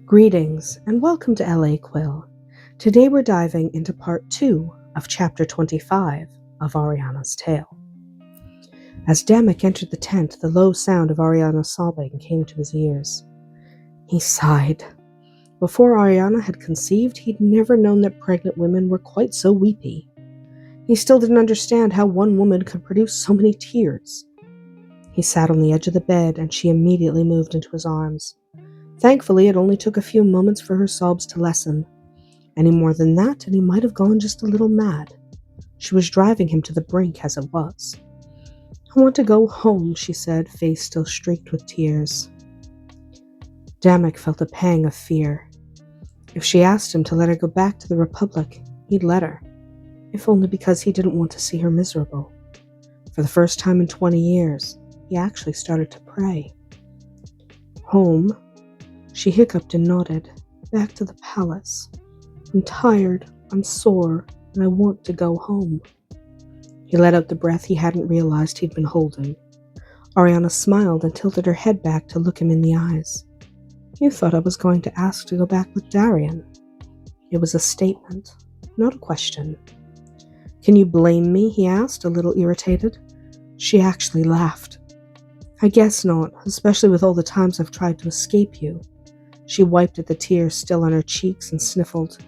Greetings and welcome to LA Quill. Today we're diving into part 2 of chapter 25 of Arianna's tale. As Damuk entered the tent, the low sound of Arianna sobbing came to his ears. He sighed. Before Arianna had conceived, he'd never known that pregnant women were quite so weepy. He still didn't understand how one woman could produce so many tears. He sat on the edge of the bed and she immediately moved into his arms. Thankfully, it only took a few moments for her sobs to lessen. Any more than that, and he might have gone just a little mad. She was driving him to the brink as it was. "I want to go home," she said, face still streaked with tears. Damuk felt a pang of fear. If she asked him to let her go back to the Republic, he'd let her, if only because he didn't want to see her miserable. For the first time in 20 years, he actually started to pray. Home? She hiccuped and nodded. Back to the palace. I'm tired, I'm sore, and I want to go home. He let out the breath he hadn't realized he'd been holding. Arianna smiled and tilted her head back to look him in the eyes. You thought I was going to ask to go back with Darian. It was a statement, not a question. Can you blame me? He asked, a little irritated. She actually laughed. I guess not, especially with all the times I've tried to escape you. She wiped at the tears still on her cheeks and sniffled.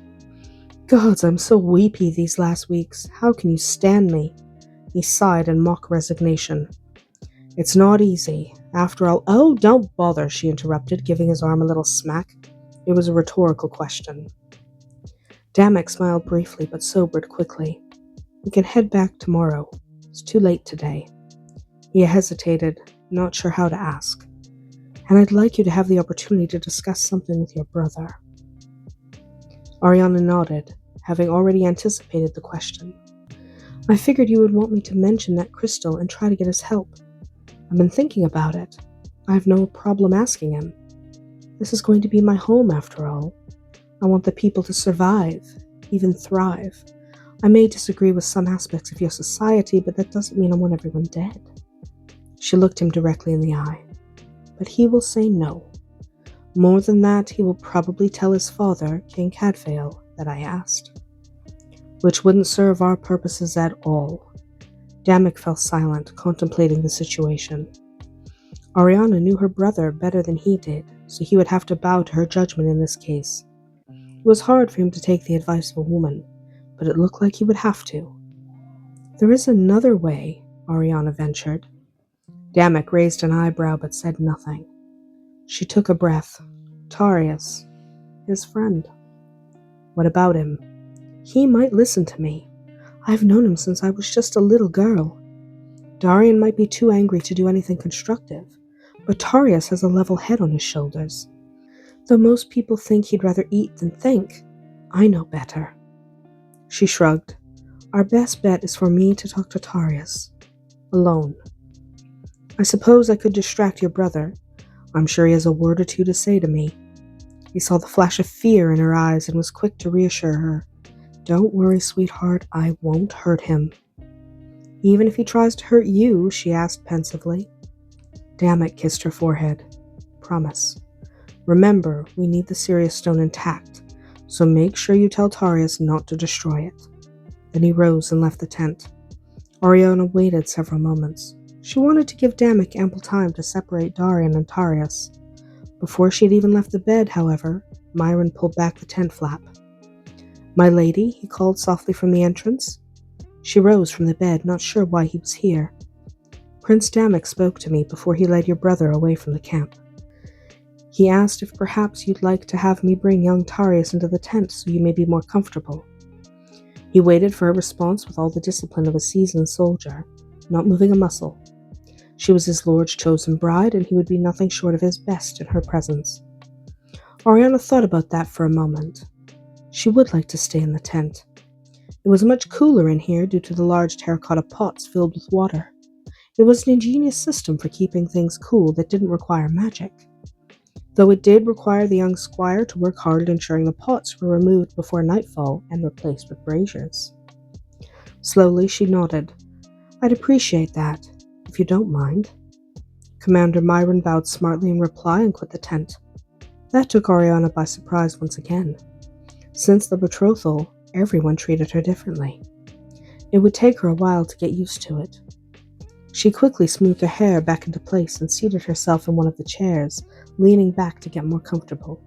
Gods, I'm so weepy these last weeks. How can you stand me? He sighed in mock resignation. It's not easy. After all— Oh, don't bother, she interrupted, giving his arm a little smack. It was a rhetorical question. Damuk smiled briefly, but sobered quickly. We can head back tomorrow. It's too late today. He hesitated, not sure how to ask. And I'd like you to have the opportunity to discuss something with your brother. Arianna nodded, having already anticipated the question. I figured you would want me to mention that crystal and try to get his help. I've been thinking about it. I have no problem asking him. This is going to be my home, after all. I want the people to survive, even thrive. I may disagree with some aspects of your society, but that doesn't mean I want everyone dead. She looked him directly in the eye. But he will say no. More than that, he will probably tell his father, King Cadfael, that I asked. Which wouldn't serve our purposes at all. Damuk fell silent, contemplating the situation. Arianna knew her brother better than he did, so he would have to bow to her judgment in this case. It was hard for him to take the advice of a woman, but it looked like he would have to. There is another way, Arianna ventured. Damuk raised an eyebrow but said nothing. She took a breath. Tarius, his friend. What about him? He might listen to me. I've known him since I was just a little girl. Darian might be too angry to do anything constructive, but Tarius has a level head on his shoulders. Though most people think he'd rather eat than think, I know better. She shrugged. Our best bet is for me to talk to Tarius. Alone. I suppose I could distract your brother. I'm sure he has a word or two to say to me. He saw the flash of fear in her eyes and was quick to reassure her. Don't worry, sweetheart, I won't hurt him. Even if he tries to hurt you, she asked pensively. Damuk kissed her forehead. Promise. Remember, we need the Sirius Stone intact, so make sure you tell Tarius not to destroy it. Then he rose and left the tent. Arianna waited several moments. She wanted to give Damuk ample time to separate Darian and Tarius. Before she had even left the bed, however, Myron pulled back the tent flap. My lady, he called softly from the entrance. She rose from the bed, not sure why he was here. Prince Damuk spoke to me before he led your brother away from the camp. He asked if perhaps you'd like to have me bring young Tarius into the tent so you may be more comfortable. He waited for a response with all the discipline of a seasoned soldier, not moving a muscle. She was his lord's chosen bride, and he would be nothing short of his best in her presence. Arianna thought about that for a moment. She would like to stay in the tent. It was much cooler in here due to the large terracotta pots filled with water. It was an ingenious system for keeping things cool that didn't require magic. Though it did require the young squire to work hard at ensuring the pots were removed before nightfall and replaced with braziers. Slowly she nodded. I'd appreciate that, if you don't mind. Commander Myron bowed smartly in reply and quit the tent. That took Arianna by surprise once again. Since the betrothal, everyone treated her differently. It would take her a while to get used to it. She quickly smoothed her hair back into place and seated herself in one of the chairs, leaning back to get more comfortable.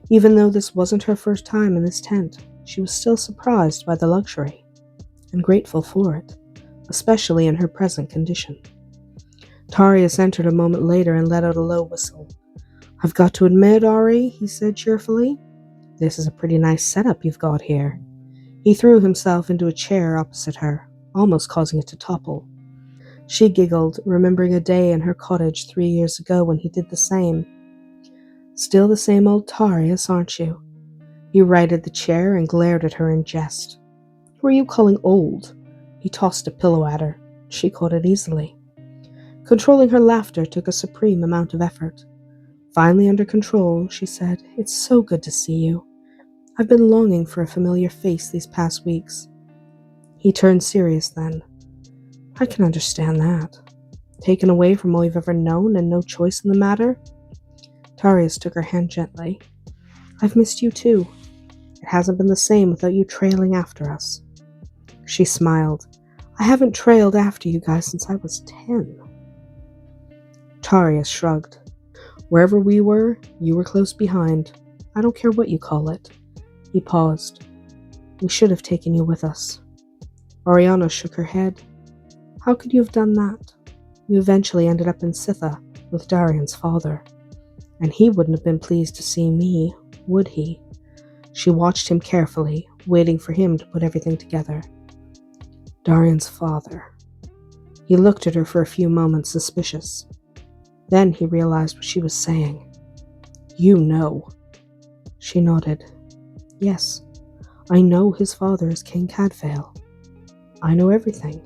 Even though this wasn't her first time in this tent, she was still surprised by the luxury, and grateful for it, especially in her present condition. Tarius entered a moment later and let out a low whistle. "I've got to admit, Ari," he said cheerfully, "this is a pretty nice setup you've got here." He threw himself into a chair opposite her, almost causing it to topple. She giggled, remembering a day in her cottage 3 years ago when he did the same. "Still the same old Tarius, aren't you?" He righted the chair and glared at her in jest. "Who are you calling old?" He tossed a pillow at her. She caught it easily. Controlling her laughter took a supreme amount of effort. Finally under control, she said, "It's so good to see you. I've been longing for a familiar face these past weeks." He turned serious then. "I can understand that. Taken away from all you've ever known and no choice in the matter?" Tarius took her hand gently. "I've missed you too. It hasn't been the same without you trailing after us." She smiled. "I haven't trailed after you guys since I was 10. Tarius shrugged. "Wherever we were, you were close behind. I don't care what you call it." He paused. "We should have taken you with us." Arianna shook her head. "How could you have done that? You eventually ended up in Sitha with Darian's father. And he wouldn't have been pleased to see me, would he?" She watched him carefully, waiting for him to put everything together. Darian's father. He looked at her for a few moments, suspicious. Then he realized what she was saying. "You know." She nodded. "Yes, I know his father is King Cadfael. I know everything."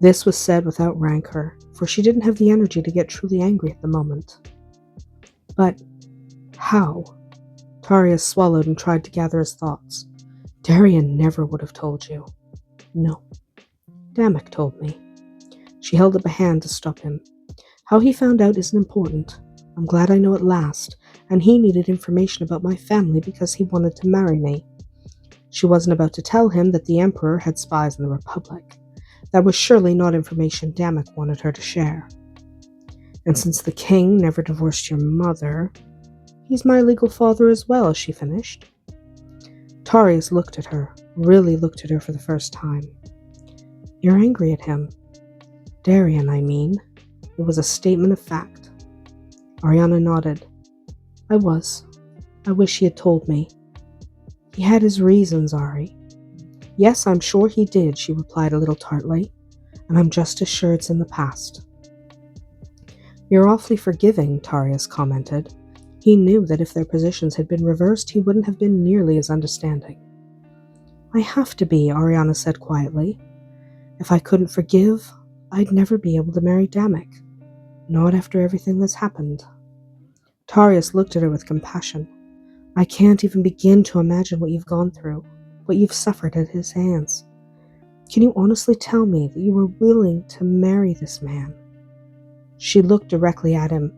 This was said without rancor, for she didn't have the energy to get truly angry at the moment. "But how?" Tarius swallowed and tried to gather his thoughts. "Darian never would have told you." "No. Damuk told me." She held up a hand to stop him. "How he found out isn't important. I'm glad I know at last, and he needed information about my family because he wanted to marry me." She wasn't about to tell him that the Emperor had spies in the Republic. That was surely not information Damuk wanted her to share. "And since the king never divorced your mother, he's my legal father as well," she finished. Tarius looked at her, really looked at her for the first time. "You're angry at him." "Darian, I mean." It was a statement of fact. Arianna nodded. "I was. I wish he had told me." "He had his reasons, Ari." "Yes, I'm sure he did," she replied a little tartly. "And I'm just as sure it's in the past." "You're awfully forgiving," Tarius commented. He knew that if their positions had been reversed, he wouldn't have been nearly as understanding. "I have to be," Arianna said quietly. "If I couldn't forgive, I'd never be able to marry Damuk. Not after everything that's happened." Tarius looked at her with compassion. "I can't even begin to imagine what you've gone through, what you've suffered at his hands. Can you honestly tell me that you were willing to marry this man?" She looked directly at him.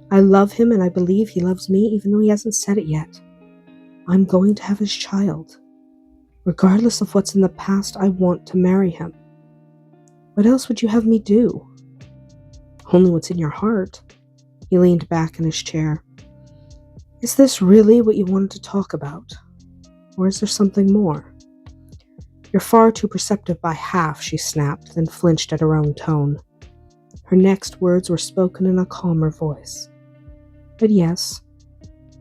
"I love him and I believe he loves me even though he hasn't said it yet. I'm going to have his child. Regardless of what's in the past, I want to marry him. What else would you have me do?" "Only what's in your heart." He leaned back in his chair. "Is this really what you wanted to talk about? Or is there something more?" "You're far too perceptive by half," she snapped, then flinched at her own tone. Her next words were spoken in a calmer voice. "But yes,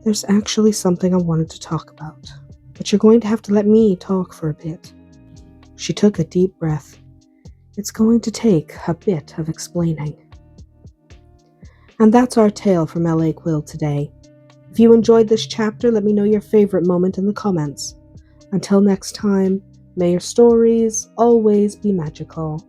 there's actually something I wanted to talk about. But you're going to have to let me talk for a bit." She took a deep breath. "It's going to take a bit of explaining." And that's our tale from L.A. Quill today. If you enjoyed this chapter, let me know your favorite moment in the comments. Until next time, may your stories always be magical.